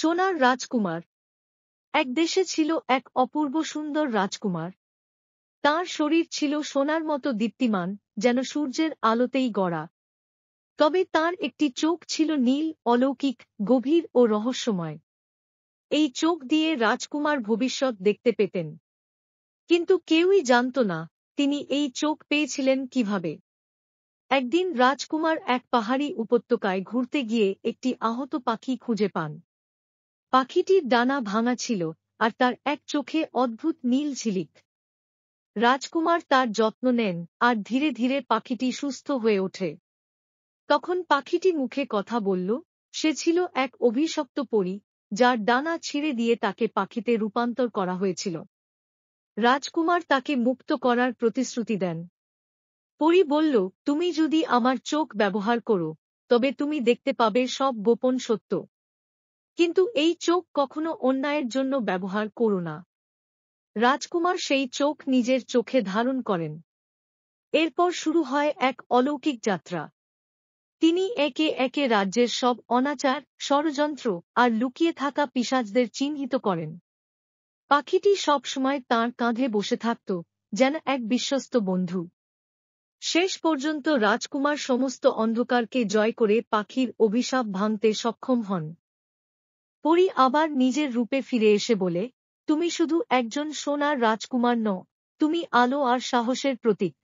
সোনার রাজকুমার। এক দেশে ছিল এক অপূর্ব সুন্দর রাজকুমার। তাঁর শরীর ছিল সোনার মতো দীপ্তিমান, যেন সূর্যের আলোতেই গড়া। তবে তাঁর একটি চোখ ছিল নীল, অলৌকিক, গভীর ও রহস্যময়। এই চোখ দিয়ে রাজকুমার ভবিষ্যৎ দেখতে পেতেন। কিন্তু কেউই জানত না তিনি এই চোখ পেয়েছিলেন কিভাবে। একদিন রাজকুমার এক পাহাড়ি উপত্যকায় ঘুরতে গিয়ে একটি আহত পাখি খুঁজে পান। পাখিটির ডানা ভাঙা ছিল, আর তার এক চোখে অদ্ভুত নীল ঝিলিক। রাজকুমার তার যত্ন নেন, আর ধীরে ধীরে পাখিটি সুস্থ হয়ে ওঠে। তখন পাখিটি মুখে কথা বলল। সে ছিল এক অভিশপ্ত পরী, যার ডানা ছিঁড়ে দিয়ে তাকে পাখিতে রূপান্তর করা হয়েছিল। রাজকুমার তাকে মুক্ত করার প্রতিশ্রুতি দেন। পরী বলল, তুমি যদি আমার চোখ ব্যবহার করো, তবে তুমি দেখতে পাবে সব গোপন সত্য। কিন্তু এই চোখ কখনো অন্যায়ের জন্য ব্যবহার করো না। রাজকুমার সেই চোখ নিজের চোখে ধারণ করেন। এরপর শুরু হয় এক অলৌকিক যাত্রা। তিনি একে একে রাজ্যের সব অনাচার, ষড়যন্ত্র আর লুকিয়ে থাকা পিশাচদের চিহ্নিত করেন। পাখিটি সবসময় তাঁর কাঁধে বসে থাকত, যেন এক বিশ্বস্ত বন্ধু। শেষ পর্যন্ত রাজকুমার সমস্ত অন্ধকারকে জয় করে পাখির অভিশাপ ভাঙতে সক্ষম হন। পরী আবার নিজের রূপে ফিরে এসে বলে, তুমি শুধু একজন সোনার রাজকুমার নও, তুমি আলো আর সাহসের প্রতীক।